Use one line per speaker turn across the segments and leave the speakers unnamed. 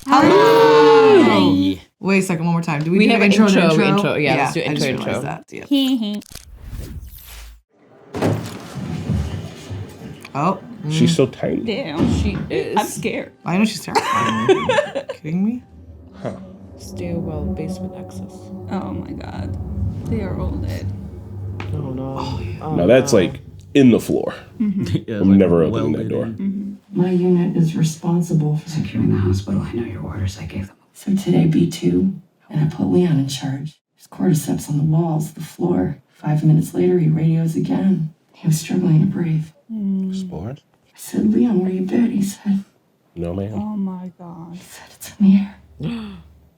Hi. Wait a second, one more time. Do we have an intro?
Yeah, let's do intro.
I just realized that. Yep. Oh.
She's so tiny.
Damn, she is. I'm scared.
I know she's terrifying. Kidding me?
Huh.
Stairwell basement access.
Oh my god. They are all dead.
Oh no.
Now that's like in the floor.
Yeah,
I'm never opening that door.
My unit is responsible for securing the hospital. I know your orders. I gave them. So today, B2, and I put Leon in charge. There's cordyceps on the walls, the floor. 5 minutes later, he radios again. He was struggling to breathe.
Spores?
I said, Leon, where you been? He said,
No, ma'am.
Oh my god.
he said, it's in the air.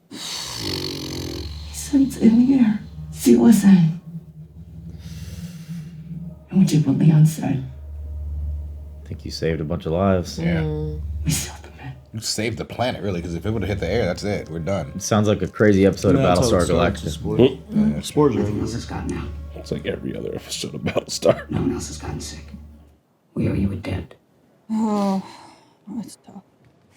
He said, it's in the air. See, listen. And we did what Leon said.
I think you saved a bunch of lives.
Yeah.
We sealed them in.
You saved the planet, really, because if it would have hit the air, that's it. We're done.
It sounds like a crazy episode of Battlestar Galactica.
Spores are
Everyone else has gotten out.
It's like every other episode of Battlestar.
No one else has gotten sick. We owe you a debt.
Oh, that's tough.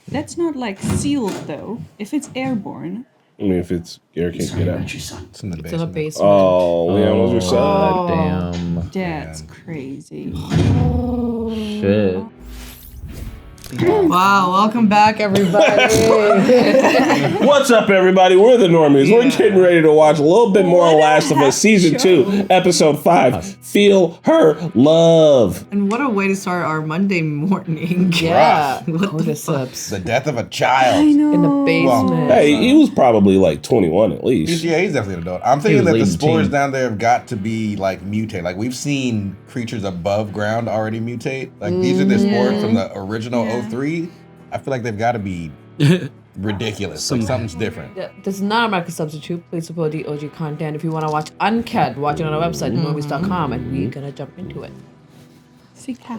That's not like sealed though. If it's airborne.
I mean, if it's air can't
Sorry
get
about
out.
your son.
It's in the
It's in a
basement.
basement.
Oh, Leon was your son.
Damn.
That's crazy.
Shit.
Wow, welcome back, everybody.
What's up, everybody? We're the Normies. We're getting ready to watch a little bit more of Last of Us Season 2, Episode 5. Feel Her Love.
And what a way to start our Monday morning.
Yeah.
What the
Cordyceps.
The death of a child.
I know.
In the basement.
Hey, he was probably like 21 at least.
Yeah, he's definitely an adult. I'm thinking
was
that the
leading the
spores
team.
down there have got to be like mutate. Like we've seen creatures above ground already mutate. Like these are the spores from the original 03. I feel like they've got to be ridiculous. Like something's different.
Yeah, this is not a market substitute. Please support the OG content. If you want to watch Uncut, watch it on our website, normies.com, and we're going to jump into it.
Sika.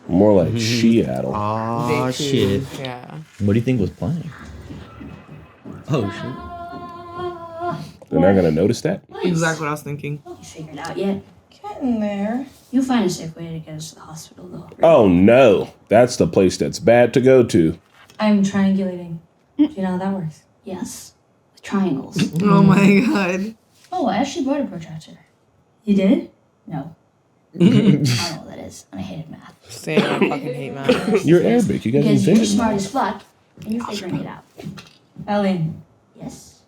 More like Seattle.
Ah,
Day two. Yeah.
What do you think was playing?
Oh
They're not going to notice that?
Exactly what I was thinking.
You figured out yet?
Getting there.
You'll find a safe way to get us to the hospital, though.
Oh no, that's the place that's bad to go to.
I'm triangulating. Do you know how that works? Yes. With triangles.
Oh my god.
Oh, I actually brought a protractor. You did? No. I don't know what that is, and I hated math.
Same, I fucking hate math.
You're Arabic. You guys
Because you're
invented
smart as fuck, and you're figuring it out.
Ellie.
Yes?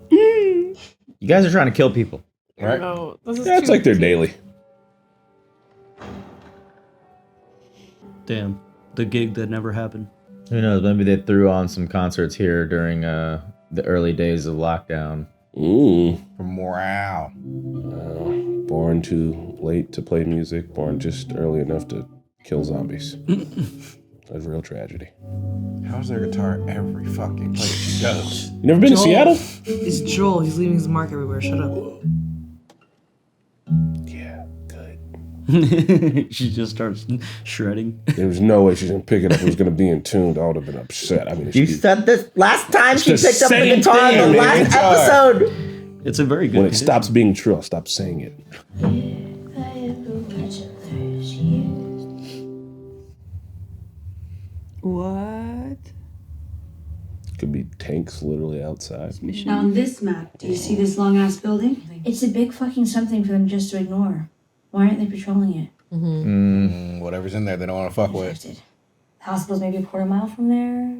You guys are trying to kill people.
Right?
No, this is
That's
too
like their
deep.
daily.
Damn, the gig that never happened.
Who knows? Maybe they threw on some concerts here during the early days of lockdown.
For morale.
Born too late to play music. Born just early enough to kill zombies. That's a real tragedy.
How's their guitar every fucking place she goes?
You never been to Seattle?
It's Joel. He's leaving his mark everywhere. Shut up.
Yeah, good.
She just starts shredding.
There was no way she's gonna pick it up. It was gonna be in tune. I would have been upset. I mean,
You
she,
said this last time she
It's the
picked up the
same
guitar in the
thing, man.
last
Guitar.
episode.
It's a very good
when it
condition.
stops being true, I'll stop saying it.
What?
Could be tanks literally outside.
Now on this map, do you see this long ass building? It's a big fucking something for them just to ignore. Why aren't they patrolling it?
Whatever's in there, they don't want to fuck with.
Interested. The hospital's maybe a quarter mile from there.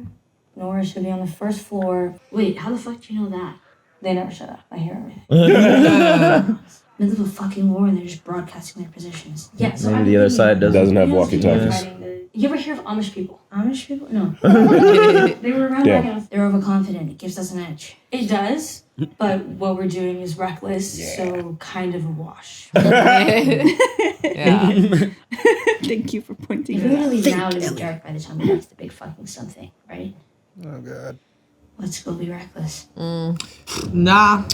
Nora should be on the first floor. Wait, how the fuck do you know that? They never shut up. I hear everything. Middle of a fucking war and they're just broadcasting their positions. Yeah, so
Maybe the other side
Doesn't have walkie-talkies.
You ever hear of Amish people? Amish people? No. They were around
Yeah.
back in. They're overconfident. It gives us an edge. It does, but what we're doing is reckless, so kind of a wash.
Yeah.
Thank you for pointing
If
it
we
out.
really now it'll be dark by the time we get to the big fucking something, right?
Oh, God.
Let's go be reckless.
Nah.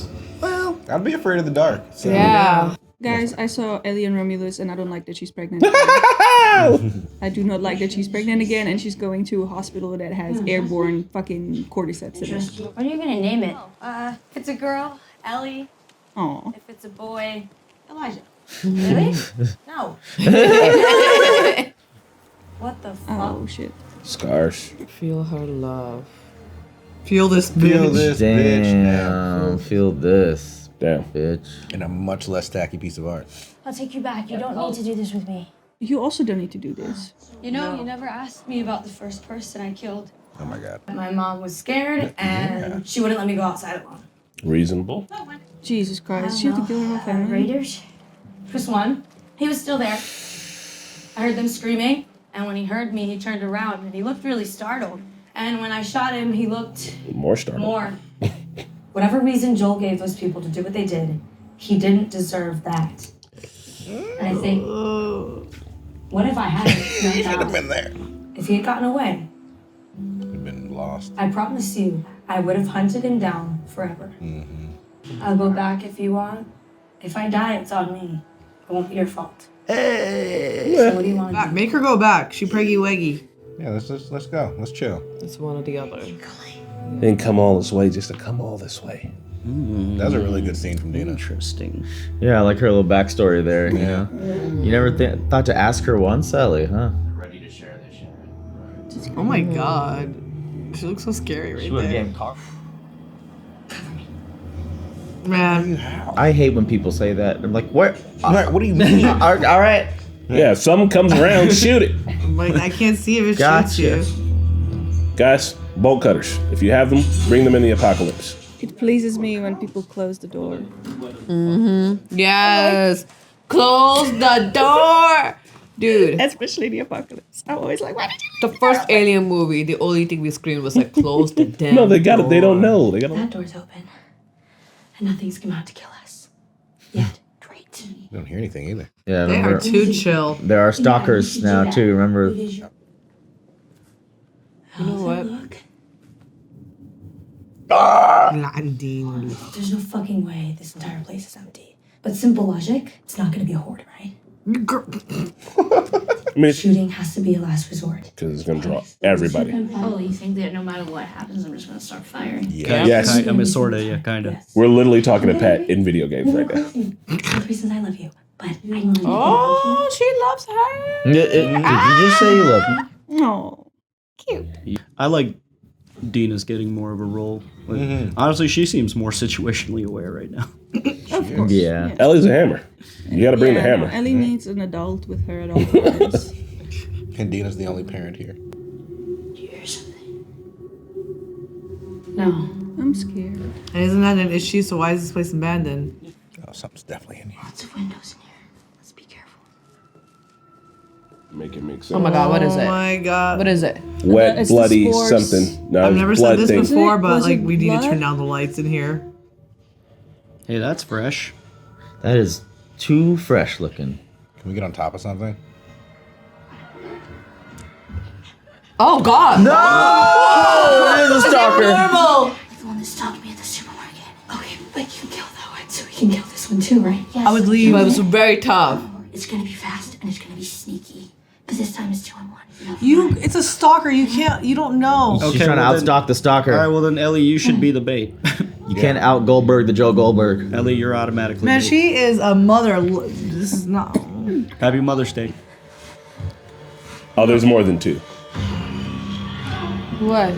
I'd be afraid of the dark. So.
Yeah.
Guys, I saw Ellie and Romulus, and I don't like that she's pregnant. I do not like that she's pregnant again, and she's going to a hospital that has airborne fucking cordyceps in it.
What are you gonna name it?
If it's a girl, Ellie.
Oh.
If it's a boy, Elijah.
Really?
No. What the fuck?
Oh shit.
Scars.
Feel her love.
Feel this bitch.
Feel this bitch now.
Damn, feel this.
Damn.
Bitch.
And a much less tacky piece of art.
I'll take you back. You don't need to do this with me.
You also don't need to do this.
You know, you never asked me about the first person I killed.
Oh my god.
My mom was scared and she wouldn't let me go outside alone.
Reasonable.
Jesus Christ, she had to kill her whole family.
Raiders? First one. He was still there. I heard them screaming, and when he heard me, he turned around and he looked really startled. And when I shot him, he looked
More startled.
more. Whatever reason Joel gave those people to do what they did, he didn't deserve that. And I think, what if I hadn't
Should have been there.
If he had gotten away,
Would have been lost.
I promise you, I would have hunted him down forever. I'll go back if you want. If I die, it's on me. It won't be your fault.
Hey.
So what do you want to
Back,
do?
make her go back. She preggy weggy.
Yeah, let's go. Let's chill.
It's one or the other.
Didn't come all this way just to come all this way.
That was a really good scene from Dina.
Interesting.
Yeah, I like her little backstory there. You know, you never thought to ask her once, Ellie, huh?
Ready to share this shit.
Oh my god. She looks so scary right there. Man.
I hate when people say that. I'm like, what?
What do you mean?
All right.
Yeah, if something comes around, shoot it.
Like, I can't see if it shoots you.
Guys, bolt cutters. If you have them, bring them in the apocalypse.
It pleases me when people close the door.
Yes. Close the door. Dude.
Especially the apocalypse. I'm always like, why did you?
The first Alien movie, the only thing we screamed was like, close the damn
No, they got it. They don't know. They got
That door's open. And nothing's come out to kill us. Yet. Great.
You don't hear anything either.
Yeah,
They
remember,
are too chill.
there are stalkers now too. Remember?
You know what?
There's no fucking way this entire place is empty. But simple logic, it's not gonna be a horde, right?
I mean,
Shooting has to be a last resort.
because it's gonna draw everybody.
Oh, you think that no matter what happens, I'm just gonna start firing?
Yes.
I mean, sorta, yeah, kinda.
We're literally talking to Pat in video games right now.
The reasons I love you, but I want to.
Oh, she loves her.
Did you just say you love me?
No.
I like Dina's getting more of a role. Like, honestly, she seems more situationally aware right now.
Of course.
Yeah.
Ellie's a hammer. You gotta bring the
Yeah,
hammer.
no, Ellie needs an adult with her at all times.
And Dina's the only parent here.
Do you hear something? No.
I'm scared.
And isn't that an issue? So why is this place abandoned?
Oh, something's definitely in here.
Lots of windows in here. Let's be careful.
Make it make sense.
Oh my god, what is
Oh
it?
my god.
What is it?
Wet,
It's the
bloody,
spores.
something. No,
I've
it's
never
blood
said this
thing.
before, but
Was it
like we need to
blood?
turn down the lights in here.
Hey, that's fresh.
That is too fresh looking.
Can we get on top of something?
Oh god.
No! It is a stalker.
Normal.
The one that stopped me at the supermarket. Okay, but you can kill that one, so we can kill this one too, right? Yes.
I would leave.
But it was very tough.
It's gonna be fast and it's gonna be sneaky. But this time it's 2-on-1.
It's a stalker. You don't know.
She's trying to
well
outstock the stalker.
All right, well then, Ellie, you should be the bait.
You can't out Goldberg the Joe Goldberg.
Ellie, you're automatically.
Man,
bait.
she is a mother. This is not.
Happy Mother's Day.
Oh, there's more than two.
What?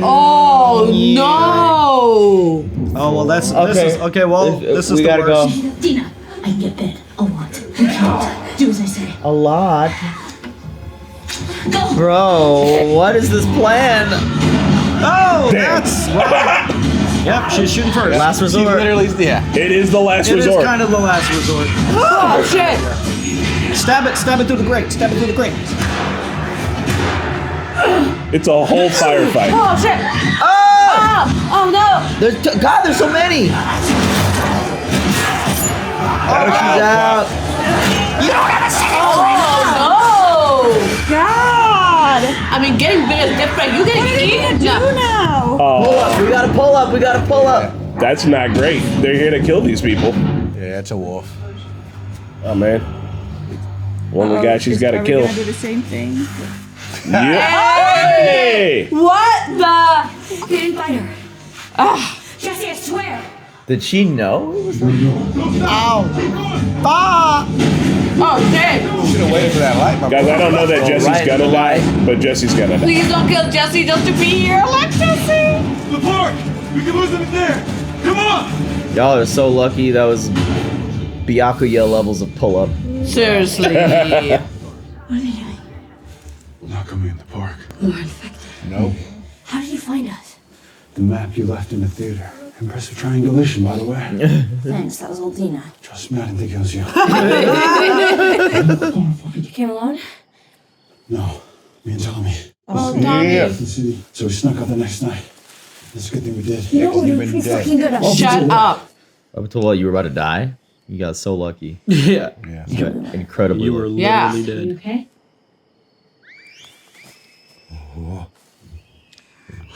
Oh no!
Oh well, that's
Okay.
this is okay. Well, this is
we
the
gotta
worst.
go.
Dina, I can get bed a lot. You can't. Do as I say.
A lot. Bro, what is this plan?
Oh,
Damn.
that's right. Yep, she's shooting first.
Last resort.
Yeah.
It is the last
It is
resort.
kind of the last resort.
Oh shit!
Stab it through the grate. Stab it through the grate.
It's a whole firefight.
Oh shit!
Oh!
Oh no!
God, there's so many. Oh, she's out.
Oh no! God! I mean, getting big is different. You getting eaten now.
Pull up. We gotta pull up. We gotta pull up.
That's not great. They're here to kill these people.
Yeah, it's a wolf.
Oh man. One of the guys she's got to
Are
kill.
we gonna do the same thing?
Yeah. Hey!
What the?
You didn't fight her.
Ah!
Jesse, I swear.
Did she know it was
Ow! Fuck! Oh shit!
Should have waited for that light, my
Guys,
boy.
I don't know that Jesse's gonna die, but Jesse's gonna die.
Please don't kill Jesse just to be here. Like Jesse.
The park! We can lose him in there! Come on!
Y'all are so lucky. That was Byakuya levels of pull up.
Seriously.
What are they doing?
Not coming in the park.
We're infected.
Nope.
How did you find us?
The map you left in the theater. Impressive triangulation, by the way.
Thanks, that was old Dina.
Trust me, I didn't think it was you.
You came alone?
No, me and Tommy.
Oh,
We
Tommy.
left the city, so we snuck out the next night. It's a good thing we did.
You know what would
You've
be
been
pretty
dead.
fucking good at?
Shut up.
Up until what, you were about to die? You got so lucky.
Yeah.
Yeah.
You got incredibly
You were
lucky.
Yeah.
literally
You
dead.
okay?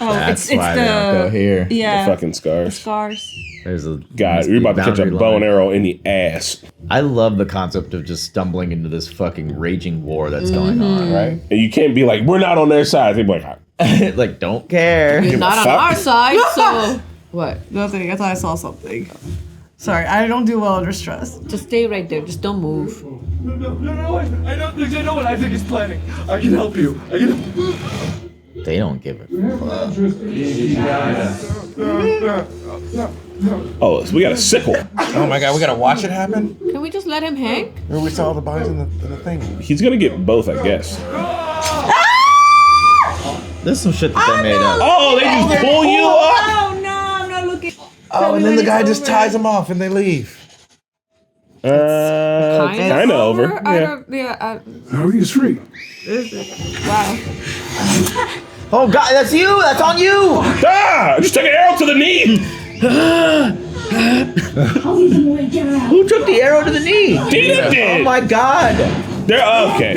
Oh,
That's
it's
why they don't go
the
here.
yeah
The fucking scars.
scars.
There's a
God, you're about to catch a
boundary
bow and
line.
arrow in the ass.
I love the concept of just stumbling into this fucking raging war that's going on.
Right?
And you can't be like, we're not on their side. They'd be like,
Like, don't care.
You're
Give a
not on
fuck.
our side, so what?
Nothing. I thought I saw something. Sorry, I don't do well under stress.
Just stay right there. Just don't move.
No, I know what I think he's planning. I can help you. I can.
They don't give a fuck.
oh, so we got a sickle.
Oh my god, we gotta watch it happen?
Can we just let him hang?
Remember we saw all the bodies in the thing.
He's gonna get both, I guess.
There's some shit that they made up.
Oh, they just pull you up.
Oh no, I'm not looking.
Oh, and then the guy
it's
just
over.
ties them off and they leave.
Kind of over.
I
Yeah.
don't, yeah.
Hurry is free.
Wow.
Oh god, that's you! That's on you!
Ah! I just took an arrow to the knee.
I'll leave them away. Get her out.
Who took the arrow to the knee?
Dina did.
Oh my god!
They're okay.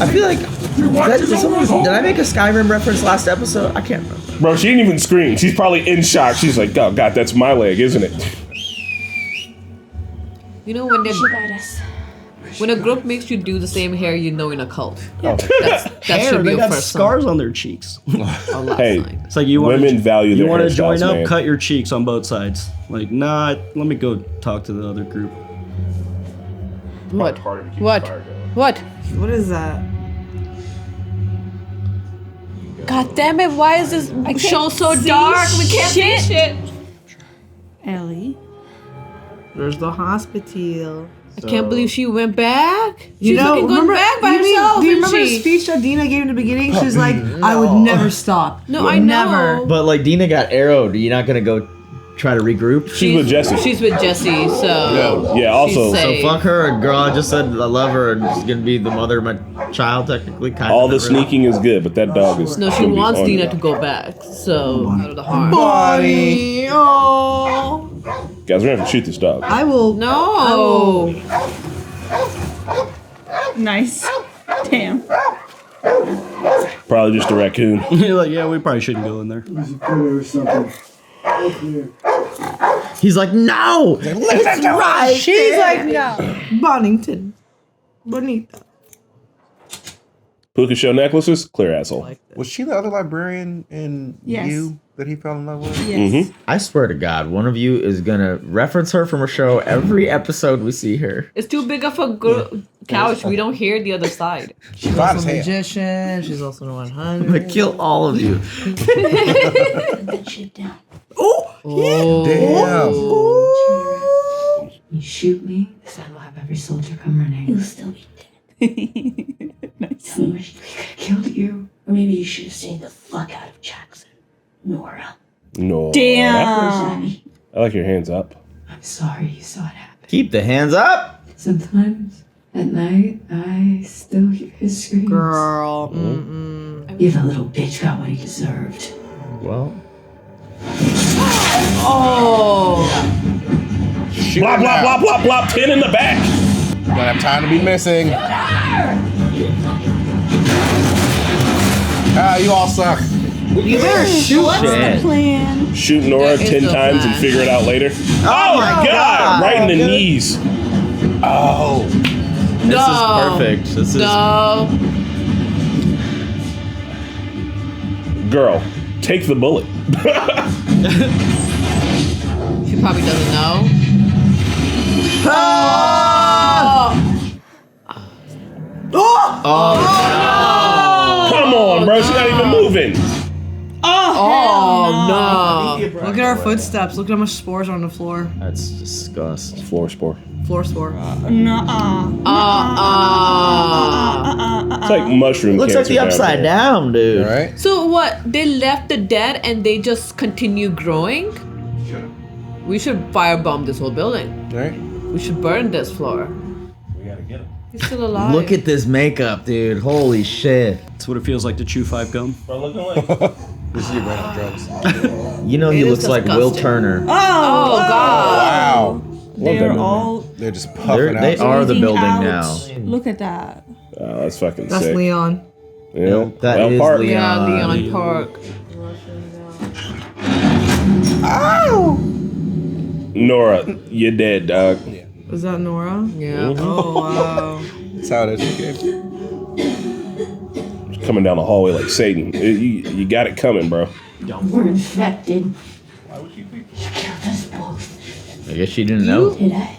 I feel like did I make a Skyrim reference last episode? I can't remember.
Bro, she didn't even scream. She's probably in shock. She's like, oh god, that's my leg, isn't it?
You know when they
She guide us.
when a group makes you do the same hair, you know in a cult.
Oh.
That
Hair,
should be
they
your
got
first
scars on their cheeks.
sign. A lot
Hey,
sign.
It's like you want
women value
you
their
want to
hairstyles,
join up,
man.
cut your cheeks on both sides. Like, nah, let me go talk to the other group.
What? What? What?
What is that?
God damn it! Why is this show so
see
dark? We can't see
shit.
shit.
Ellie.
There's the hospital.
I can't believe she went back.
You
She's
know,
fucking going
remember,
back by
do you
herself.
do you
isn't
remember the
she?
speech that Dina gave in the beginning? She's like, I would never stop.
No, I know.
Never.
But like Dina got arrowed. You're not gonna go try to regroup?
She's with Jesse.
She's with Jesse, so
Yeah, also,
she's
So
safe.
fuck her. A girl I just said I love her and she's gonna be the mother of my child technically. Kind
all
of
the
not really.
sneaking is good, but that dog is.
No, she
gonna be
wants
on
Dina
you.
to go back. So out of the harm.
Bonnie. Oh.
Guys, we're gonna have to shoot this dog.
I will.
No.
Nice. Damn.
Probably just a raccoon.
You're like, yeah, we probably shouldn't go in there.
Or something.
He's like, no! It's right!
She's like, no. Bonington. Bonita.
Puka shell necklaces, clear asshole.
Was she the other librarian in
Yes.
You that he fell in love with?
Yes.
I swear to God, one of you is gonna reference her from a show every episode we see her.
It's too big of a couch. We don't hear the other side.
She's
She's
fine
also
as
a
hell.
magician. She's also a 100.
I'm gonna kill all of you.
Put that shit down.
Damn.
You shoot me, this time we'll have every soldier come running.
You'll still be dead.
Nice. Tell me we killed you.
Or maybe you should have stayed the fuck out of Jackson. Nora.
No.
Damn.
I like your hands up.
I'm sorry you saw it happen.
Keep the hands up!
Sometimes at night, I still hear his screams.
Girl.
Yeah, that little bitch got what he deserved.
Well,
Oh.
Blop, blop, blop, blop, blop. 10 in the back.
Don't have time to be missing. Ah, you all suck.
You better shoot.
What's
Shit.
the plan?
Shoot Nora
There is
10
no
times and
plan.
figure it out later. Oh, my God. Right in the knees.
Oh.
this
No.
is perfect. This is
No.
Girl, take the bullet.
probably doesn't know.
Come on, bro. She's not even moving.
Oh no!
Look at our footsteps. Look at how much spores are on the floor.
That's disgusting.
Floor spore.
Floor spore.
It's like mushroom
Looks like
cancer
the upside
there.
down, dude.
Right?
So what? They left the dead and they just continue growing? We should firebomb this whole building.
Right?
We should burn this floor.
We gotta get him.
He's still alive.
Look at this makeup, dude. Holy shit.
That's what it feels like to chew 5 gum.
Bro, looking like
This is right on drugs.
You know he
It is
looks like Will
disgusting.
Turner.
Oh god!
Wow.
They're all
They're just puffing
They
out.
are the
breathing
building
out.
now.
Look at that.
oh, that's fucking
That's
sick.
Leon.
Yeah,
That
well,
is
Park.
Leon.
Yeah, Leon Park.
Nora, you're dead, dog.
Was that Nora?
Yeah.
Oh wow.
That's how it is. Okay.
She's coming down the hallway like Satan. You got it coming, bro.
We're infected. Why would you think? You killed us both.
I guess she didn't know.
Did I?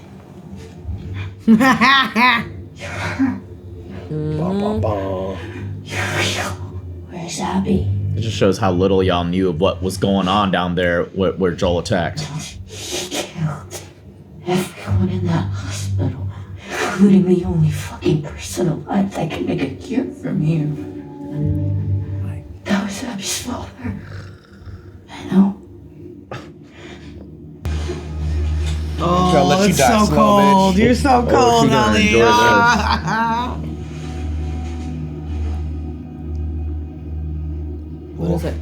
Where's Abby?
It just shows how little y'all knew of what was going on down there where Joel attacked.
Killed everyone in that hospital, including the only fucking person alive that can make a cure from here. That was Abby's father. I know.
I'll let
Oh,
you
it's
die
so
slow,
cold.
bitch.
You're so cold,
she's gonna
Ellie.
enjoy this.
What is it?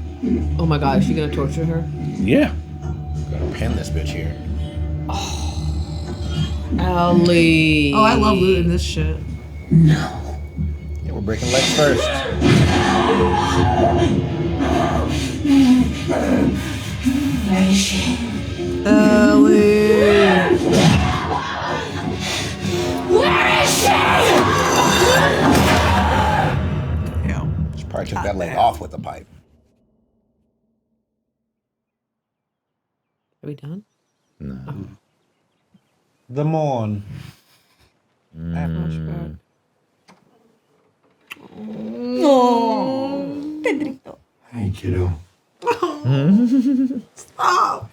Oh my god, is she gonna torture her?
Yeah.
Gotta pin this bitch here.
Ellie.
Oh, I love looting this shit.
Yeah, we're breaking legs first.
Where is she?
Ellie.
Where is she?
She probably took that leg off with the pipe.
Are we done?
No.
The Morn.
Oh, Pedrito.
Hey, kiddo.
Stop.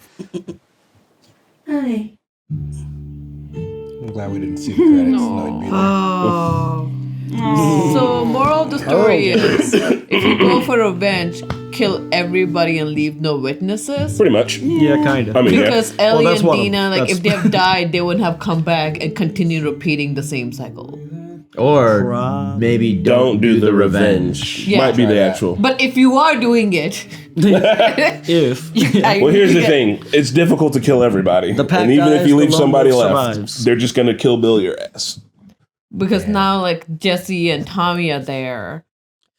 Hi.
I'm glad we didn't see the credits. No. It'd be like,
Oh.
So, moral of the story is, if you go for revenge, kill everybody and leave no witnesses.
Pretty much.
Yeah, kind of.
I mean,
Because
yeah.
Ellie
that's
and
one of-
Dina, like,
that's-
if they have died, they wouldn't have come back and continue repeating the same cycle.
Or maybe
Don't do the revenge.
Yeah.
Might be the
Try that.
actual.
But if you are doing it,
If.
Well, here's the thing. It's difficult to kill everybody.
The pack
and even if
dies,
you
the
leave
lone
somebody
wolf
left,
survives.
they're just going to kill Bill your ass.
Because now like Jesse and Tommy are there.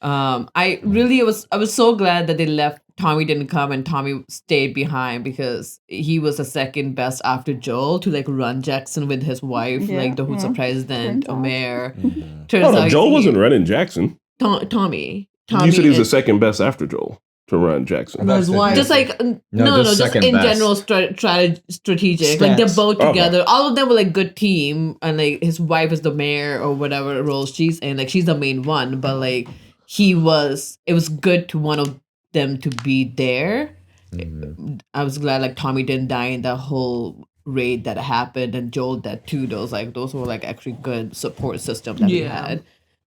I was so glad that they left. Tommy didn't come and Tommy stayed behind because he was the second best after Joel to like run Jackson with his wife,
Yeah,
like the who's the
yeah.
president,
Turns out.
Omer.
Oh,
Turns
no,
out
Joel
he-
wasn't running Jackson.
Tommy.
You said he was the
and-
second best after Joel to run Jackson.
But his wife.
just like
just
just
second
in
best.
general strategic. Like they're
Stats.
both
Okay.
together. All of them were like good team, and like his wife is the mayor or whatever role she's in. Like she's the main one, but like it was good to one of them to be there. I was glad like Tommy didn't die in that whole raid that happened, and Joel did too. Those were like actually good support system that we
Yeah.
had.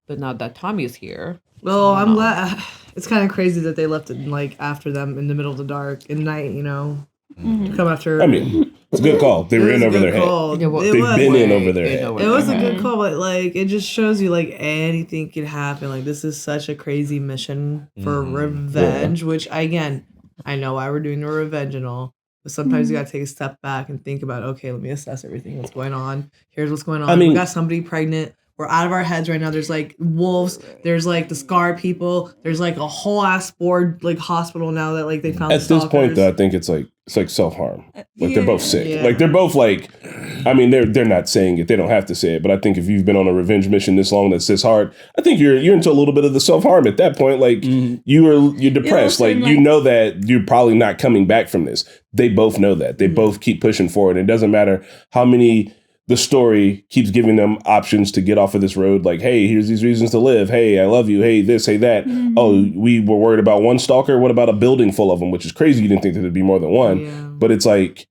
But now that Tommy is here,
Well, I'm glad. It's kind of crazy that they left it like after them in the middle of the dark at night. You know, to come after.
I mean, it's a good call. They were
It
in
was a
over
good
their head.
call.
Yeah, well,
It
They've
was.
been in
Way
over their
they
head.
know
It was a
Mhm.
good call, but like it just shows you like anything could happen. Like this is such a crazy mission for revenge, which again, I know why we're doing the revenge and all, but sometimes you gotta take a step back and think about, okay, let me assess everything that's going on. Here's what's going on.
I mean-
we got somebody pregnant. we're out of our heads right now. There's like wolves. There's like the scar people. There's like a whole ass board like hospital now that like they found.
At this point, though, I think it's like self-harm. Like they're both sick.
Yeah.
Like they're both like, I mean, they're not saying it. They don't have to say it. But I think if you've been on a revenge mission this long, that's this hard, I think you're into a little bit of the self-harm at that point. Like you're depressed. Like you know that you're probably not coming back from this. They both know that. They both keep pushing forward. It doesn't matter how many the story keeps giving them options to get off of this road. Like, hey, here's these reasons to live. Hey, I love you. Hey, this, hey, that. Oh, we were worried about one stalker. What about a building full of them? Which is crazy. You didn't think that there'd be more than one. Yeah. But it's like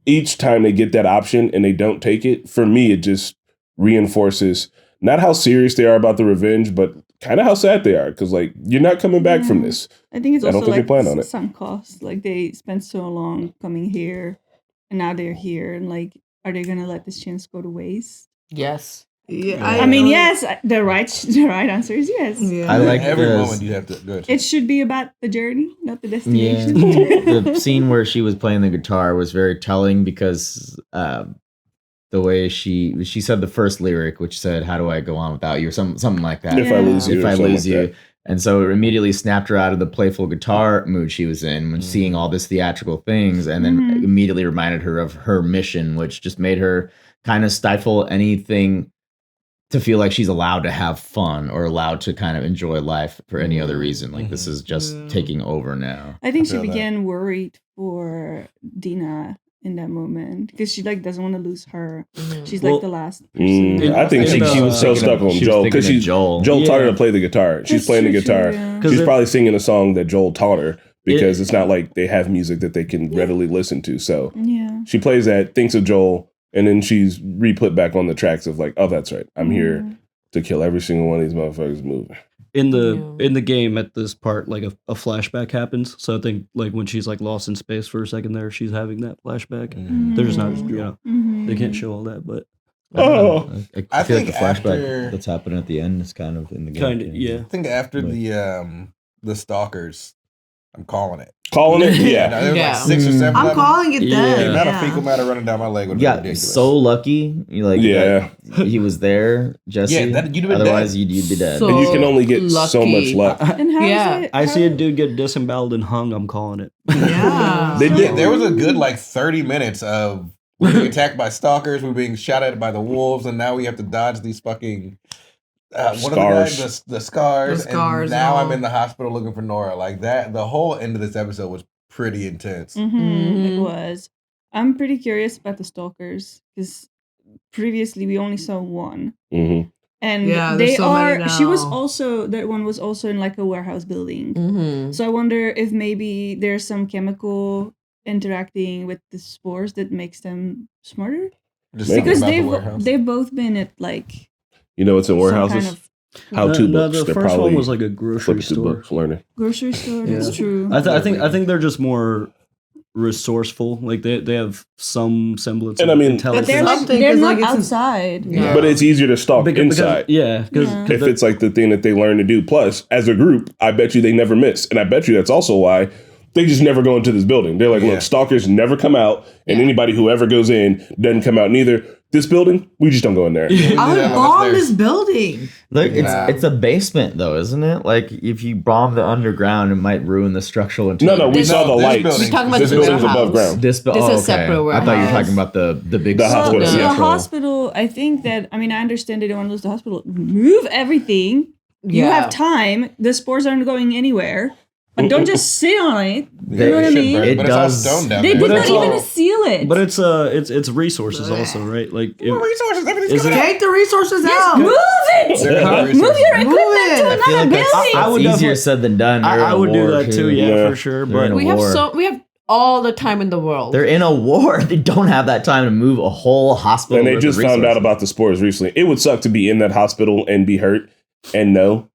each time they get that option and they don't take it, for me, it just reinforces not how serious they are about the revenge, but kind of how sad they are. Because like, you're not coming back from this.
I think it's also
don't think
like
they plan on it.
sunk cost. Like they spent so long coming here and now they're here and like, are they gonna let this chance go to waste?
Yes.
Yeah.
I mean, yes. The right answer is yes.
Yeah.
I like every moment you have to go.
It should be about the journey, not the destination.
Yeah. The scene where she was playing the guitar was very telling because the way she said the first lyric, which said, "How do I go on without you?" or something like that.
If I lose you,
if I lose you.
Like
and so it immediately snapped her out of the playful guitar mood she was in when seeing all this theatrical things, and then immediately reminded her of her mission, which just made her kind of stifle anything to feel like she's allowed to have fun or allowed to kind of enjoy life for any other reason. Like this is just taking over now.
I think she began worried for Dina in that moment because she like doesn't want to lose her. She's like the last person.
I think she was so stuck on Joel because Joel taught her to play the guitar. She's playing the guitar. She's probably singing a song that Joel taught her because it's not like they have music that they can readily listen to. So she plays that, thinks of Joel, and then she's re-put back on the tracks of like, oh, that's right. I'm here to kill every single one of these motherfuckers moving.
In the game at this part, like a flashback happens. So I think like when she's like lost in space for a second there, she's having that flashback. They're just not, they can't show all that, but
I feel like the flashback that's happening at the end is kind of in the game.
Kind of, yeah.
I think after the stalkers, I'm calling it.
Calling it?
Yeah. No, there was like 6 or 7
I'm
of them.
calling it then.
The amount of fecal matter running down my leg would be ridiculous.
So lucky. You like that he was there, Jesse.
Yeah, you'd have been
otherwise
dead.
you'd be dead.
And you can only get so much luck.
And how is it?
I see a dude get disemboweled and hung. I'm calling it.
Yeah.
There was a good like 30 minutes of we're being attacked by stalkers, we're being shot at by the wolves, and now we have to dodge these fucking what are the guys? The scars. And now I'm in the hospital looking for Nora. Like that, the whole end of this episode was pretty intense.
It was. I'm pretty curious about the stalkers because previously we only saw one. And they are. She was also that one was also in like a warehouse building. So I wonder if maybe there's some chemical interacting with the spores that makes them smarter. Because they've both been at like.
You know what's in warehouses? How-to books.
The first one was like a grocery store.
Learning.
Grocery store. That's true.
I think they're just more resourceful. Like they have some semblance of intelligence.
But they're not outside.
But it's easier to stalk inside.
Because
if it's like the thing that they learn to do. Plus, as a group, I bet you they never miss, and I bet you that's also why they just never go into this building. They're like, look, stalkers never come out, and anybody who ever goes in doesn't come out neither. This building, we just don't go in there.
I would bomb this building.
Look, it's a basement though, isn't it? Like if you bomb the underground, it might ruin the structural integrity.
No, we saw the lights.
We're talking about
this building's above ground.
This is a separate warehouse.
I thought you were talking about the big
hospital.
The hospital. I think that I understand they don't want to lose the hospital. Move everything. You have time. The spores aren't going anywhere. But don't just sit on it. You know what I mean?
It does.
They did not even seal it.
But it's resources also, right? Like
resources. Everything's
gonna take the resources out.
Move it. Move your equipment to another building.
It's easier said than done.
I would do that too. Yeah, for sure. But
we have all the time in the world.
They're in a war. They don't have that time to move a whole hospital.
And they just found out about the spores recently. It would suck to be in that hospital and be hurt and know.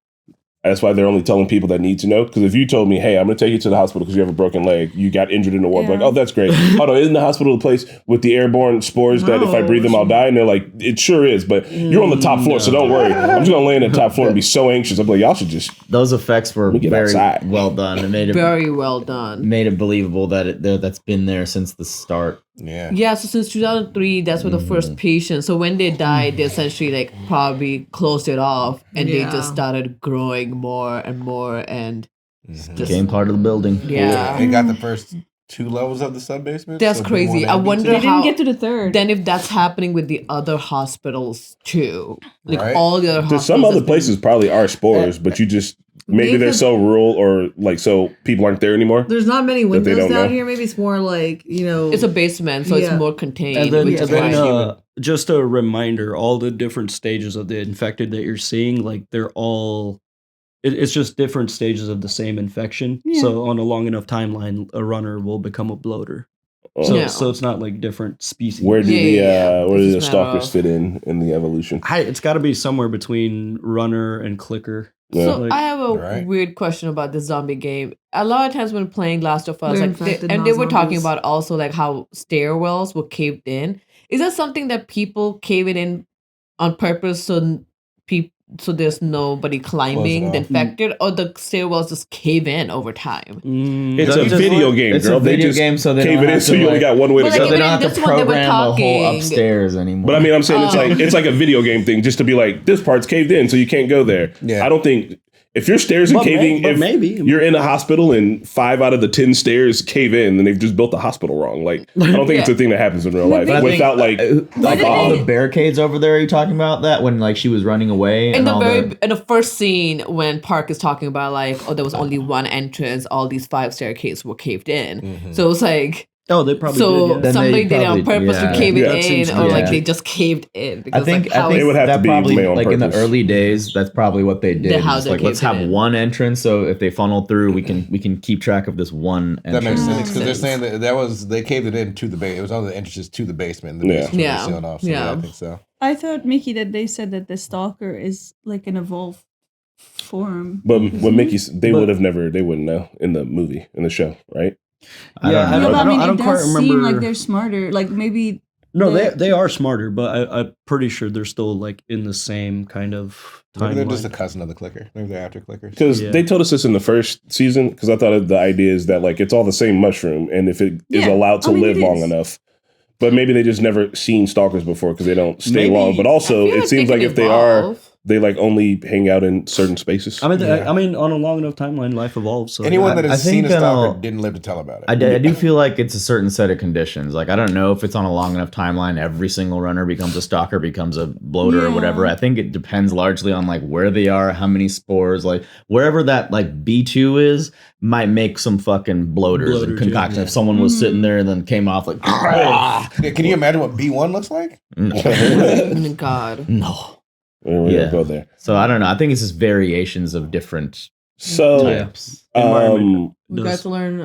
That's why they're only telling people that need to know. Because if you told me, hey, I'm going to take you to the hospital because you have a broken leg, you got injured in the war, like, oh, that's great. Oh, no, isn't the hospital a place with the airborne spores that if I breathe them, I'll die? And they're like, it sure is, but you're on the top floor, so don't worry. I'm just going to lay in the top floor and be so anxious. I'm like, y'all should just...
Those effects were very well done. It made it
very well done.
Made it believable that that's been there since the start.
Yeah, so since 2003, that's where the first patient. So when they died, they essentially like probably closed it off, and they just started growing more and more, and
just became part of the building.
Yeah,
They got the first 2 levels of the sub basement.
That's crazy. I wonder
they
how
didn't get to the third.
Then if that's happening with the other hospitals too, like
Right.
all the other hospitals.
Some other places probably are spores, but you just maybe they're so rural or like so people aren't there anymore.
There's not many
that they
windows
don't
down
know.
here. Maybe it's more like, you know,
It's a basement, so it's more contained.
And
which is why-
then just a reminder, all the different stages of the infected that you're seeing, like they're all, it's just different stages of the same infection.
Yeah.
So on a long enough timeline, a runner will become a bloater. So it's not like different species.
Where do where do the
It's just
stalkers
matter
fit in the evolution?
It's got to be somewhere between runner and clicker.
So I have a weird question about the zombie game. A lot of times when playing Last of Us,
They're
like
infected,
and
not
they were talking
zombies.
about also like how stairwells were caved in. Is that something that people cave it in on purpose so there's nobody climbing the infected, or the stairwells just cave in over time?
It's a video game,
It's
girl.
a video
they just
game, so they
cave
don't
it in,
have
so
to,
you only
like-
got one way to
But, like,
go.
So they don't have
this
to
one they were
program a whole
talking-
upstairs anymore.
But I mean, I'm saying it's like a video game thing, just to be like this part's caved in, so you can't go there.
Yeah.
I don't think if your stairs are
But
caving,
but
if
maybe.
you're in a hospital and 5 out of the 10 stairs cave in, then they've just built the hospital wrong. Like I don't think it's a thing that happens in real life
But I think,
without like
all the barricades over there. Are you talking about that when like she was running away?
In
and
the
all
in the first scene when Park is talking about like, oh, there was only one entrance, all these 5 staircases were caved in. So it was like,
Oh, they probably
so
did. Yeah.
somebody did it on purpose to cave
Yeah,
it
that
in,
seems
or like
yeah.
they just caved in.
I
Because
think
like, how
it
is-
would have to
that
be
probably
made on
like in the
purpose.
early days. That's probably what they did.
How
Just
they
like let's
caved it
have
in.
one entrance, so if they funnel through, we can keep track of this one.
That makes
entrance.
sense because they're saying that they caved it into the base. It was one of the entrances to the basement. And the basement
Yeah.
was sealed off. So
Yeah.
I think so.
I thought, Mickey, that they said that the stalker is like an evolved form.
But what Mickey they wouldn't know in the movie, in the show, right?
I don't know.
Yeah, but I mean,
I
it
don't quite
does seem
remember.
like they're smarter. Like maybe
No,
the-
they are smarter, but I'm pretty sure they're still like in the same kind of
Maybe they're just
timeline.
a cousin of the clicker. Maybe they're after clickers.
Because
Yeah.
they told us this in the first season. Because I thought the idea is that like it's all the same mushroom, and if it is
Yeah,
allowed to
I mean,
live
it
long
is.
enough, but maybe they just never seen stalkers before because they don't stay
Maybe-
long. But also,
I feel
it seems
they
like
can
if they are,
evolve.
they like only hang out in certain spaces.
I mean, on a long enough timeline, life evolves. So
Anyone that
I
has seen
think,
a stalker
uh,
didn't live to tell about it.
I do feel like it's a certain set of conditions. Like I don't know if it's on a long enough timeline. Every single runner becomes a stalker, becomes a bloater or
Yeah.
whatever. I think it depends largely on like where they are, how many spores, like wherever that like B2 is, might make some fucking bloaters and
Bloaters,
concoctions.
yeah.
If someone was sitting there and then came off like,
Yeah, can you imagine what B1 looks like?
Oh, God.
no.
We're gonna
Yeah.
go there.
So I don't know. I think it's just variations of different
So,
types.
Environment
we got to learn.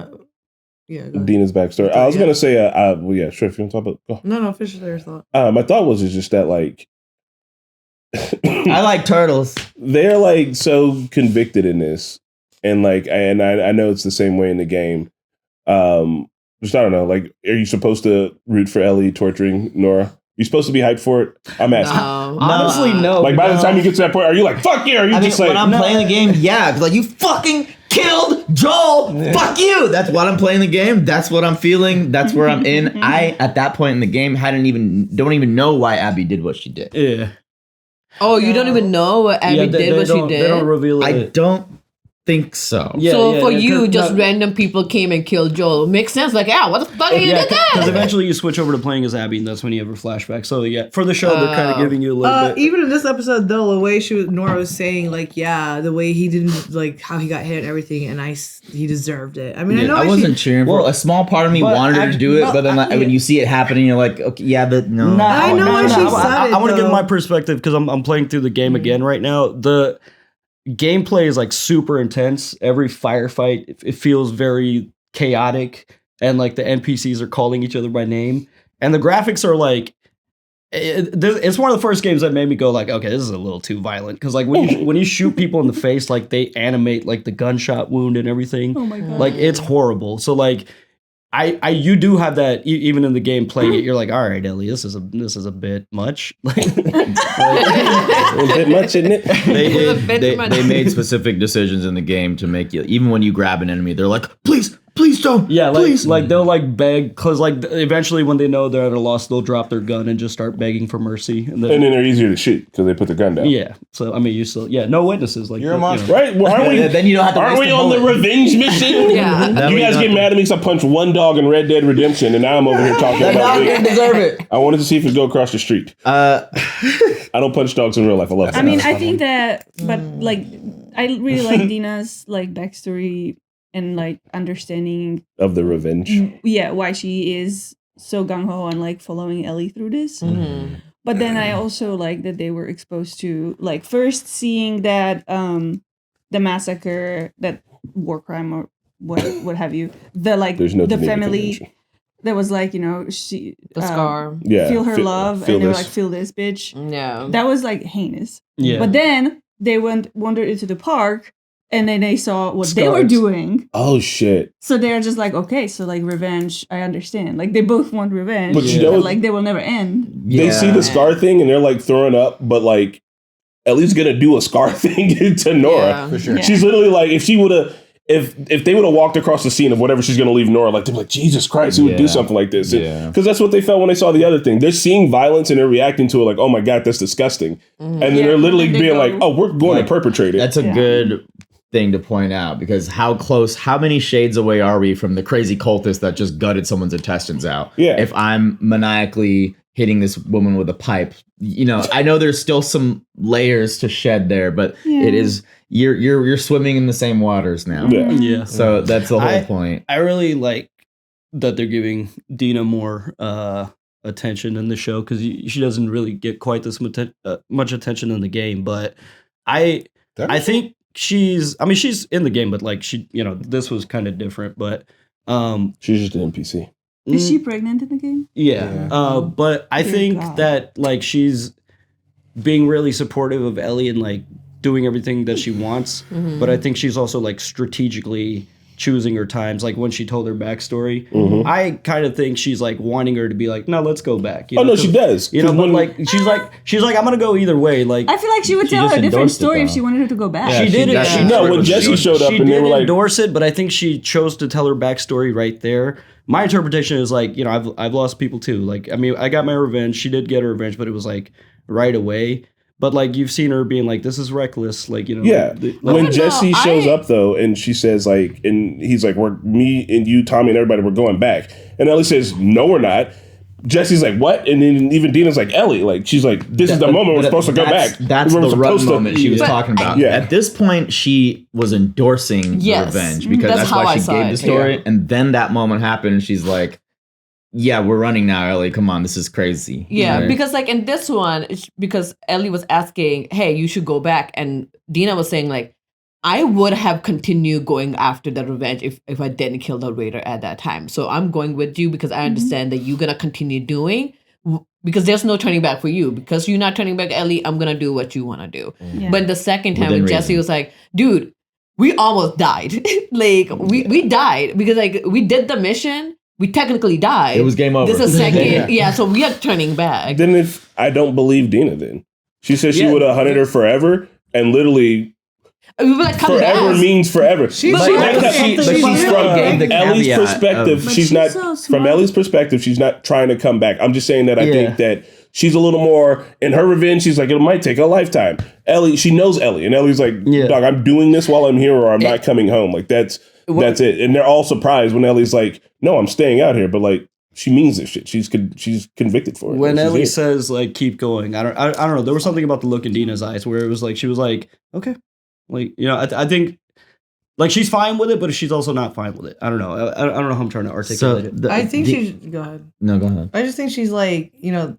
Yeah. Go ahead.
Dina's backstory. I was gonna say, well, yeah, sure. If you want to talk about,
No, finish your thought.
my thought was just that like.
I like turtles.
They're like so convicted in this, and like, and I know it's the same way in the game. Just I don't know. Like, are you supposed to root for Ellie torturing Nora? You supposed to be hyped for it? I'm asking.
No.
Honestly, no.
Like by the time you get to that point, are you like fuck yeah? Or are you
I mean,
just like
when I'm playing the game, yeah, 'cause, like you fucking killed Joel. Fuck you. That's what I'm playing the game. That's what I'm feeling. That's where I'm in. I at that point in the game don't even know why Abby did what she did.
yeah,
Oh, you don't even know what Abby did what she
don't-
did?
They don't reveal
I
it.
don't think so.
Yeah,
so
yeah,
for
yeah,
you,
'cause
just
no-
random people came and killed Joel. Makes sense. Like, what the fuck are you
Yeah,
did
because
that?
eventually you switch over to playing as Abby, and that's when you have her flashback. So yeah, for the show, they're kind of giving you a little bit.
Even in this episode, though, the way Nora was saying, like, yeah, the way he didn't like how he got hit and everything, and he deserved it. I mean, I know
I wasn't cheering for. A small part of me
But
wanted her to do it, but then like,
yeah.
when you see it happening, you're like, okay, yeah, but no.
I know why she said it.
I want to give
though.
my perspective because I'm playing through the game again right now. The gameplay is like super intense. Every firefight, it feels very chaotic, and like the NPCs are calling each other by name, and the graphics are like. It's one of the first games that made me go like, okay, this is a little too violent because like when you shoot people in the face, like they animate like the gunshot wound and everything.
Oh my god.
Like it's horrible. So like you do have that even in the game playing it. You're like, all right, Ellie, this is a bit much. Like,
a bit much, isn't it?
They made specific decisions in the game to make you, even when you grab an enemy, they're like, please please don't.
Yeah, like
please.
like they'll like beg because like eventually when they know they're at a loss, they'll drop their gun and just start begging for mercy, and then
they're easier to shoot because they put the gun down.
Yeah, so I mean, you still no witnesses. Like
you're a monster,
right? Well, aren't we?
Then you don't have to.
Aren't we on the revenge mission?
Yeah.
You guys get mad at me because I punched one dog in Red Dead Redemption, and now I'm over here talking
That
about
dog didn't deserve it.
I wanted to see if it'd go across the street. I don't punch dogs in real life. I love.
I mean, I think that, but like, I really like Dina's like backstory and like understanding
of the revenge.
Yeah, why she is so gung ho and like following Ellie through this.
Mm-hmm.
But then I also like that they were exposed to like first seeing that the massacre, that war crime or what have you, the like the family that was like, you know, she
the scar,
feel her love, and they were like, feel this bitch.
Yeah,
that was like heinous.
Yeah,
but then they wandered into the park. And then they saw what they were doing.
Oh shit!
So they're just like, okay, so like revenge. I understand. Like they both want revenge,
but you know,
like they will never end.
They see the scar thing and they're like throwing up, but like Ellie's gonna do a scar thing to Nora
for sure.
Yeah. She's literally like, if she would have, if they would have walked across the scene of whatever she's gonna leave Nora, like they'd be like, Jesus Christ, who would do something like this? Because that's what they felt when they saw the other thing. They're seeing violence and they're reacting to it like, oh my god, that's disgusting. And then they're literally being like, oh, we're going to perpetrate it.
That's a good thing to point out, because how many shades away are we from the crazy cultist that just gutted someone's intestines out?
Yeah.
If I'm maniacally hitting this woman with a pipe, you know, I know there's still some layers to shed there, but it is you're swimming in the same waters now.
Yeah.
So that's the whole point.
I really like that they're giving Dina more attention in the show, because she doesn't really get quite this much attention in the game. But I think she's in the game, but like she, you know, this was kind of different. But
she's just an NPC.
Is she pregnant in the game?
Yeah. But I think that like she's being really supportive of Ellie and like doing everything that she wants.
Mm-hmm.
But I think she's also like strategically choosing her times. Like when she told her backstory, I kind of think she's like wanting her to be like, no, let's go back. You know,
no, she does.
You know, but like she's like, I'm gonna go either way. Like
I feel like she would tell her a different story if she wanted her to go back.
She did it.
No, when Jesse showed up and they were like,
endorse it, but I think she chose to tell her backstory right there. My interpretation is like, you know, I've lost people too. Like, I mean, I got my revenge. She did get her revenge, but it was like right away. But like you've seen her being like, this is reckless. Like, you know.
Yeah. When Jesse shows up though, and she says like, and he's like, me and you, Tommy and everybody, we're going back. And Ellie says, no, we're not. Jesse's like, what? And then even Dina's like, Ellie, like, she's like, this is the moment we're supposed to go back.
That's the rut moment she was talking about.
Yeah.
At this point, she was endorsing revenge, because that's why she gave the story. And then that moment happened, and she's like, yeah, we're running now, Ellie. Come on, this is crazy.
Yeah,
right?
because like in this one, because Ellie was asking, hey, you should go back. And Dina was saying like, I would have continued going after the revenge if I didn't kill the raider at that time. So I'm going with you because I understand that you're going to continue doing, because there's no turning back for you. Because you're not turning back, Ellie, I'm going to do what you want to do. Yeah. But the second time when Jesse was like, dude, we almost died. Like we died because like we did the mission. We technically died.
It was game over.
This is a second. So we are turning back.
Then if I don't believe Dina, then she said she would have hunted her forever, and literally
like,
forever means forever. She's from Ellie's perspective. She's not from Ellie's perspective. She's not trying to come back. I'm just saying that I think that she's a little more in her revenge. She's like, it might take a lifetime. Ellie, she knows Ellie, and Ellie's like, dog, I'm doing this while I'm here, or I'm not coming home. Like that's it. And they're all surprised when Ellie's like, no, I'm staying out here, but like. She means this shit. She's convicted for it.
When Ellie says like keep going, I don't know. There was something about the look in Dina's eyes where it was like she was like, okay, like, you know, I think like she's fine with it, but she's also not fine with it. I don't know. I don't know how I'm trying to articulate it.
I think she's go ahead.
No, go ahead.
I just think she's like, you know,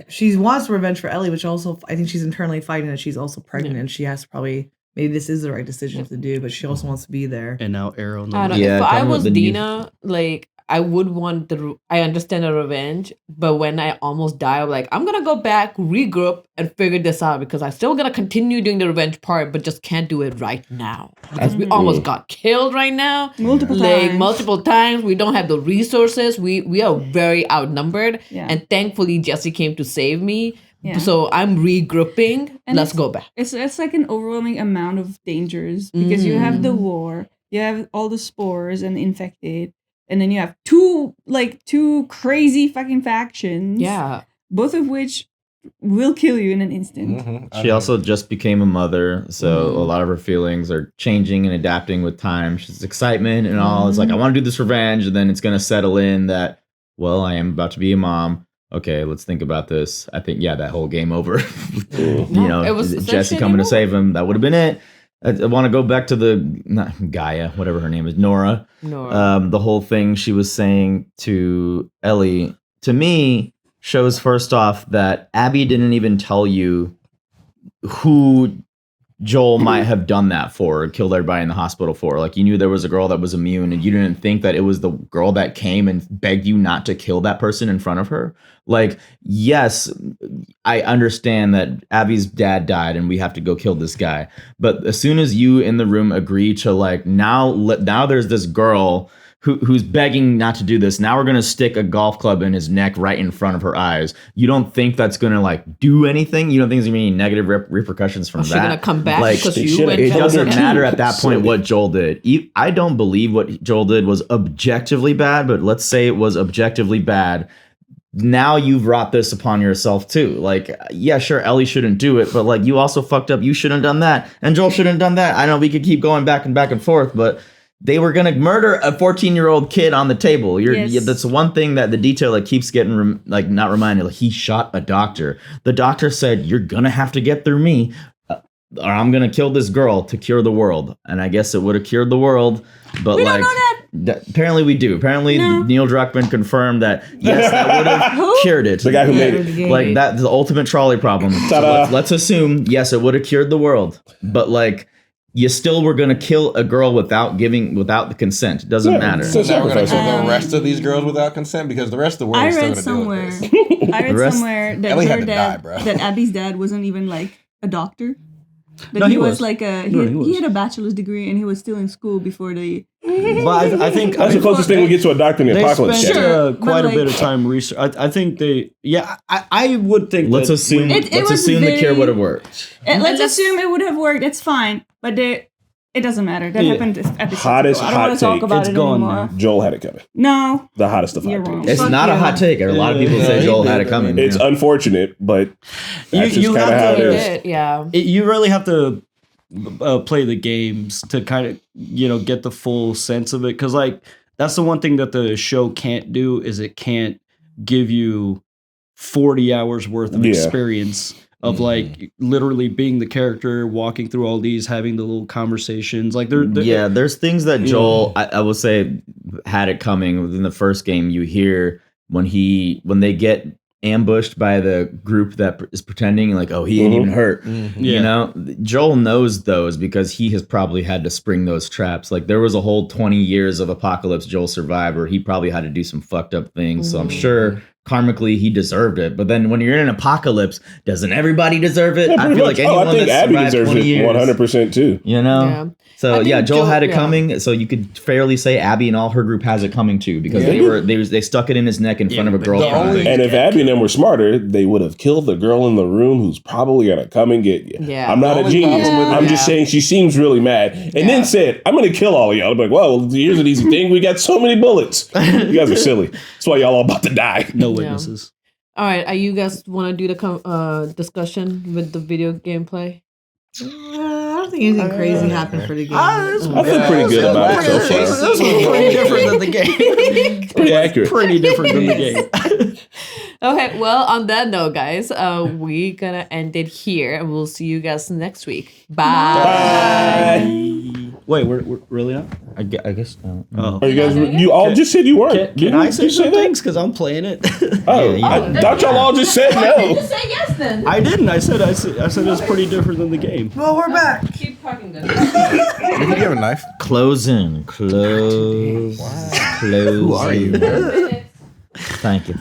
she wants revenge for Ellie, which also I think she's internally fighting that she's also pregnant and she has to probably. Maybe this is the right decision to do, but she also wants to be there.
And now Arrow.
I don't know. If I was Dina, like I would want I understand the revenge, but when I almost die, I'm like, I'm gonna go back, regroup, and figure this out because I'm still gonna continue doing the revenge part, but just can't do it right now because we almost got killed right now, multiple times. We don't have the resources. We are very outnumbered, and thankfully Jesse came to save me. Yeah. So I'm regrouping. And let's go back.
It's like an overwhelming amount of dangers because you have the war. you have all the spores and the infected, and then you have two crazy fucking factions.
Yeah.
Both of which will kill you in an instant.
She also just became a mother, so a lot of her feelings are changing and adapting with time. She's excitement and all. It's like, I want to do this revenge, and then it's going to settle in that, well, I am about to be a mom. Okay, let's think about this. I think, that whole game over.
It was
Jesse coming to save him. That would have been it. I want to go back to Gaia, whatever her name is, Nora. The whole thing she was saying to Ellie, to me, shows first off that Abby didn't even tell you who Joel might have done that for, or killed everybody in the hospital for. Like, you knew there was a girl that was immune, and you didn't think that it was the girl that came and begged you not to kill that person in front of her. Like, yes, I understand that Abby's dad died and we have to go kill this guy. But as soon as you in the room agree to, like, now there's this girl who's begging not to do this. Now we're going to stick a golf club in his neck right in front of her eyes. You don't think that's going to, like, do anything? You don't think there's going to be any negative repercussions from that?
She's going to come back because
it doesn't matter at that point what Joel did. I don't believe what Joel did was objectively bad, but let's say it was objectively bad. Now you've wrought this upon yourself too. Like, yeah, sure, Ellie shouldn't do it, but, like, you also fucked up. You shouldn't have done that. And Joel shouldn't have done that. I know we could keep going back and forth, but they were going to murder a 14-year-old kid on the table. That's one thing that the detail that keeps getting not reminded. Like, he shot a doctor. The doctor said, "You're going to have to get through me, or I'm going to kill this girl to cure the world." And I guess it would have cured the world, but
we don't know that.
Apparently we do. Apparently Neil Druckmann confirmed that, yes, that would have cured it.
The guy who made it.
Like, that's the ultimate trolley problem. So let's assume, yes, it would have cured the world, but, like, you still were going to kill a girl without the consent. It doesn't matter.
So now we're going to kill the rest of these girls without consent, because the rest of the world is still going to deal with this.
I read somewhere that Abby's dad wasn't even, like, a doctor. That he was like he had a bachelor's degree and he was still in school before the.
But I think
that's the closest thing we get to a doctor in the apocalypse.
They spent quite a bit of time research. I think I would think.
Let's assume the cure would have worked.
Let's assume it would have worked. It's fine, but it doesn't matter. That happened episodes
hottest
ago. I don't want to talk about it anymore.
Joel had it coming.
No,
the hottest of hot takes.
It's not a hot take. A lot of people say Joel had it coming.
It's unfortunate, but that's just kind of how it is.
Yeah,
you really have to play the games to kind of get the full sense of it, because, like, that's the one thing that the show can't do is it can't give you 40 hours worth of experience of like literally being the character, walking through all these, having the little conversations. Like
there's things that Joel I will say had it coming. Within the first game, you hear when they get ambushed by the group that is pretending like, oh, he ain't even hurt. You know, Joel knows those because he has probably had to spring those traps. Like, there was a whole 20 years of apocalypse Joel survived where he probably had to do some fucked up things. So I'm sure karmically he deserved it. But then when you're in an apocalypse, doesn't everybody deserve it? I feel like anyone I think Abby deserves it 100%
too.
You know? So Joel had it coming. So you could fairly say Abby and all her group has it coming too, because they stuck it in his neck in front of a girl.
And if Abby and them were smarter, they would have killed the girl in the room who's probably gonna come and get you.
Yeah.
I'm not a genius. I'm just saying she seems really mad. And then said, I'm gonna kill all of y'all. I'm like, well, here's an easy thing. We got so many bullets. You guys are silly. That's why y'all all about to die.
No witnesses.
All right. Are you guys want to do the discussion with the video gameplay?
I don't think anything crazy happened for the game.
I feel pretty good about it so far.
This was pretty different than the game.
Pretty accurate.
Pretty different than the game.
Okay, well, on that note, guys, we're gonna end it here, and we'll see you guys next week. Bye.
Wait, we're really not?
I guess not.
Oh. Are you guys? You all just said you weren't.
Can I say some things? Because I'm playing it.
I thought y'all all just said no.
Just say yes then.
I didn't. I said it's pretty different than the game.
Well, we're back.
Keep talking then.
You can give a knife.
Close.
Who are you?
Thank you.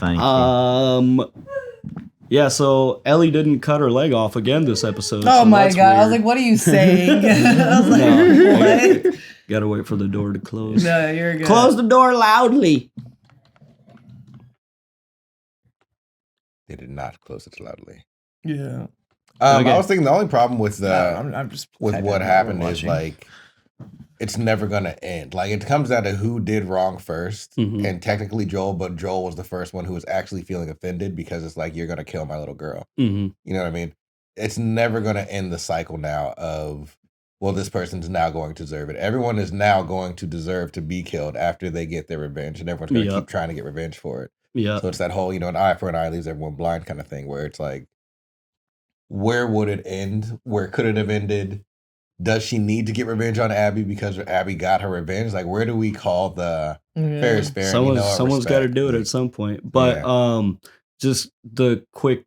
Yeah, so Ellie didn't cut her leg off again this episode.
Oh
so
my
that's
god!
weird.
I was like, "What are you saying?" I was like, "What?"
Gotta wait for the door to close.
No, you're good.
Close the door loudly.
They did not close it loudly.
Yeah.
I was thinking the only problem with what happened is like it's never gonna end. Like it comes down to who did wrong first, and technically Joel, but Joel was the first one who was actually feeling offended because it's like you're gonna kill my little girl. You know what I mean? It's never gonna end the cycle now of well, this person's now going to deserve it. Everyone is now going to deserve to be killed after they get their revenge, and everyone's gonna keep trying to get revenge for it.
Yeah.
So it's that whole an eye for an eye leaves everyone blind kind of thing where it's like, where would it end? Where could it have ended? Does she need to get revenge on Abby because Abby got her revenge? Like, where do we call the fair is fair?
Someone's got to do it at some point. But just the quick.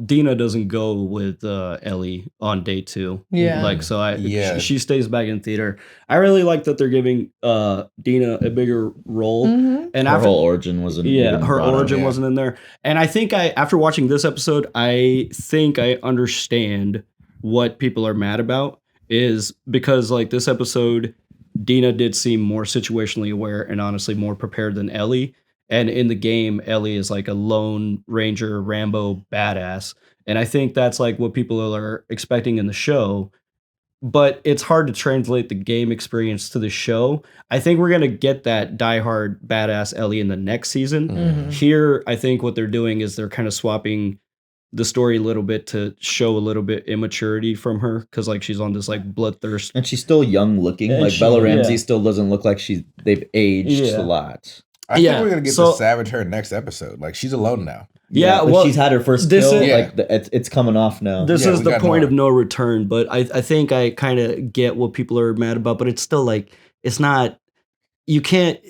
Dina doesn't go with Ellie on day 2.
Yeah.
Like, so she stays back in theater. I really like that they're giving Dina a bigger role. And
her whole origin wasn't.
Her origin wasn't in there. And I think after watching this episode, I think I understand what people are mad about is because like this episode, Dina did seem more situationally aware and honestly more prepared than Ellie. And in the game, Ellie is like a lone ranger, Rambo badass. And I think that's like what people are expecting in the show. But it's hard to translate the game experience to the show. I think we're going to get that diehard badass Ellie in the next season. Here, I think what they're doing is they're kind of swapping the story a little bit to show a little bit immaturity from her because like she's on this like bloodthirst.
And she's still young looking. And like Bella Ramsey still doesn't look like they've aged a lot.
I think we're gonna get to savage her next episode. Like she's alone now.
Yeah, well, she's had her first kill. It's coming off now.
This is the point of no return. But I think I kind of get what people are mad about. But it's still like it's not. You can't.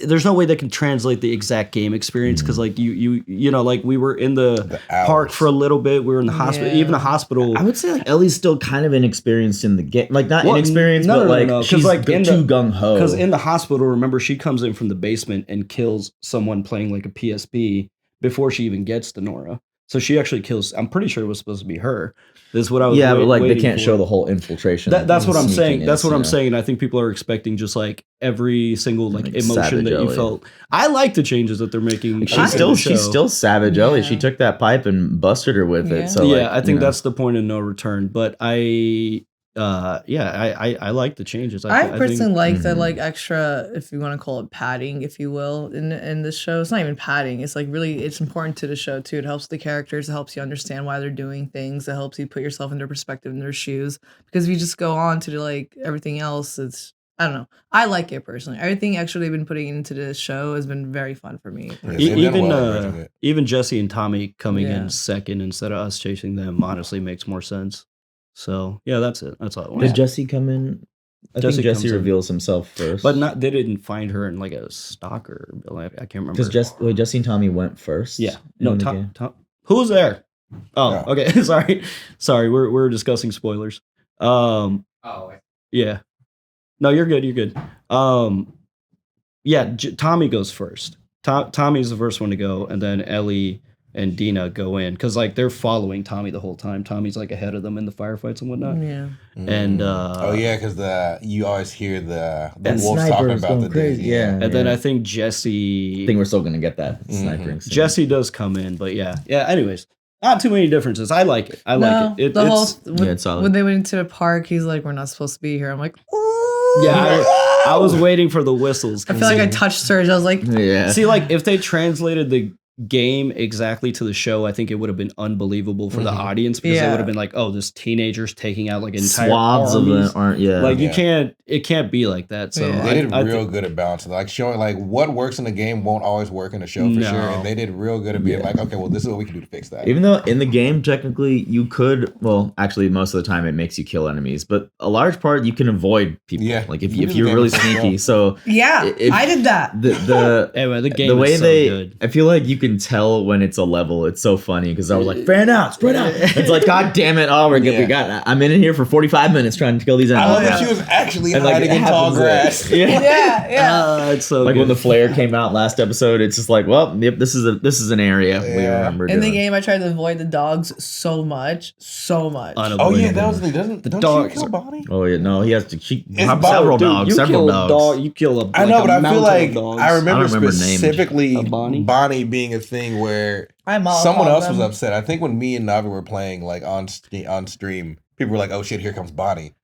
There's no way they can translate the exact game experience because like you know like we were in the park for a little bit. We were in the hospital. Even the hospital.
I would say like Ellie's still kind of inexperienced in the game. Like not inexperienced, but like she's like too gung ho.
Because in the hospital, remember she comes in from the basement and kills someone playing like a PSP before she even gets to Nora. So she actually kills. I'm pretty sure it was supposed to be her. This is what I was.
Yeah, but like they can't show the whole infiltration.
That's what I'm saying. That's what I'm saying. I think people are expecting just like every single like emotion that you felt. I like the changes that they're making.
She's still Savage Ellie. She took that pipe and busted her with it. So
I think that's the point of no return. But I like the changes.
I personally like that like extra, if you want to call it padding, if you will, in this show. It's not even padding. It's like really, it's important to the show too. It helps the characters. It helps you understand why they're doing things. It helps you put yourself in their perspective, in their shoes. Because if you just go on to like everything else, it's, I don't know. I like it personally. Everything extra they've been putting into this show has been very fun for me.
Even Jesse and Tommy coming in second instead of us chasing them honestly makes more sense. So yeah, that's it. That's all.
Did Jesse come in? I think Jesse reveals himself first,
but they didn't find her in like a stalker. I can't remember.
Because Jesse and Tommy went first.
Yeah, no. Tom, who's there? Oh, okay. Sorry. We're discussing spoilers. Yeah. No, you're good. You're good. Tommy goes first. Tommy's the first one to go, and then Ellie and Dina go in because like they're following Tommy the whole time. Tommy's like ahead of them in the firefights and whatnot.
Yeah.
And
because you always hear the wolves talking about the
crazy.
And then I think Jesse.
I think we're still gonna get that sniping.
Jesse does come in, but yeah. Anyways, not too many differences. I like it.
It's solid.
When they went into the park, he's like, "We're not supposed to be here." I'm like, "Ooh."
Yeah. I was waiting for the whistles.
I feel like I touched Serge. I was like,
See, like if they translated the game exactly to the show, I think it would have been unbelievable for the audience because it would have been like, oh, this teenager's taking out like entire
swabs of it aren't
it can't be like that. So
they did real good at balancing, like showing like what works in the game won't always work in the show for sure, and they did real good at being like, okay, well, this is what we can do to fix that.
Even though in the game technically you could, well, actually most of the time it makes you kill enemies, but a large part you can avoid people. Yeah, like if you're really sneaky. So
I did that.
The game
way
is so good.
I feel like you can tell when it's a level. It's so funny because I was like, fan out, spread out. It's like, God damn it! I'm in here for 45 minutes trying to kill these enemies.
I love that she was actually hiding in tall grass.
It's so
like
good.
when the flare came out last episode. It's just like, well, yep, this is an area we remember.
In the game, I tried to avoid the dogs so much.
Oh yeah, that was doesn't she kill Bonnie?
Oh yeah, no, he has to.
Several
dogs.
You kill a.
I know, but I feel like I remember
names.
specifically Bonnie being a thing where someone else was upset. I think when me and Navi were playing like on stream, people were like, "Oh shit, here comes Bonnie,"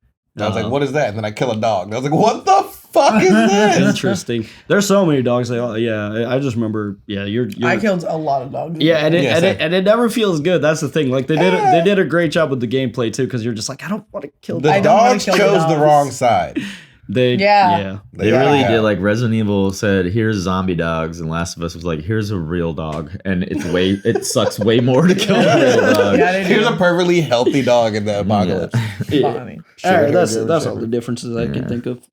And I was like, what is that? And then I kill a dog. And I was like, what the fuck is this?
Interesting. There's so many dogs. I just remember. Yeah, you're.
I killed a lot of dogs.
Yeah, and it never feels good. That's the thing. Like they did a great job with the gameplay too, because you're just like, I don't want to kill
the dogs. Chose the wrong side.
They
really did. Like Resident Evil said, here's zombie dogs, and Last of Us was like, here's a real dog, and it sucks way more to kill a real dog.
Here's a perfectly healthy dog in the apocalypse.
All right, that's all the differences I can think of.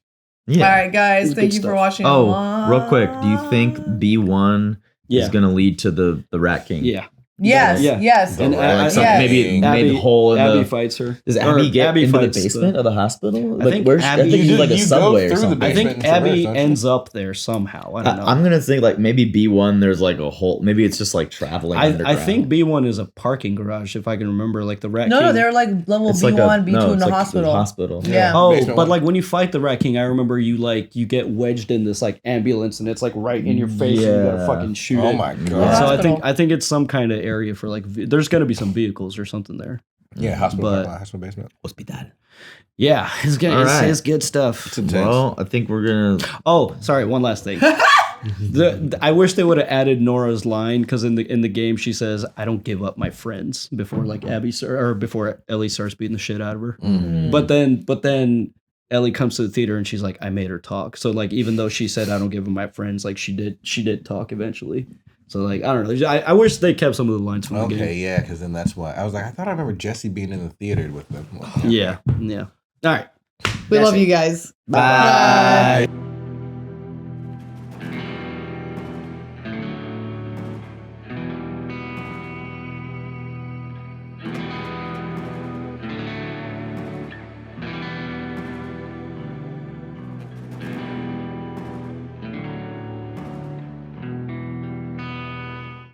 Yeah. All right, guys, thank you for watching.
Real quick, do you think B1 is going to lead to the Rat King?
Yeah.
Yes.
And maybe made the hole in
Abby
the.
fights her.
Does Abby get into the basement of the hospital?
I think Abby,
like a subway or something.
I think Abby ends up there somehow. I don't know.
I'm gonna think like maybe B1. There's like a hole. Maybe it's just like traveling.
I think B1 is a parking garage, if I can remember. Like the Rat King.
No, they're like level B1, B2 in the hospital.
Hospital.
Yeah.
Oh, but like when you fight the Rat King, I remember you get wedged in this like ambulance, and it's like right in your face, and you gotta fucking shoot it.
Oh my god.
So I think it's some kind of area for like. There's gonna be some vehicles or something there.
Yeah, hospital basement.
Hospital.
Yeah, it's good stuff.
Well, I think we're gonna.
Oh, sorry. One last thing. I wish they would have added Nora's line, because in the game she says, "I don't give up my friends," before like before Ellie starts beating the shit out of her.
Mm-hmm.
But then Ellie comes to the theater and she's like, "I made her talk." So like even though she said, "I don't give up my friends," like she did talk eventually. So like I don't know. I wish they kept some of the lines from the game.
Okay, yeah, because then that's why I was like, I thought I remember Jesse being in the theater with them.
Yeah. All right.
We love you guys.
Bye.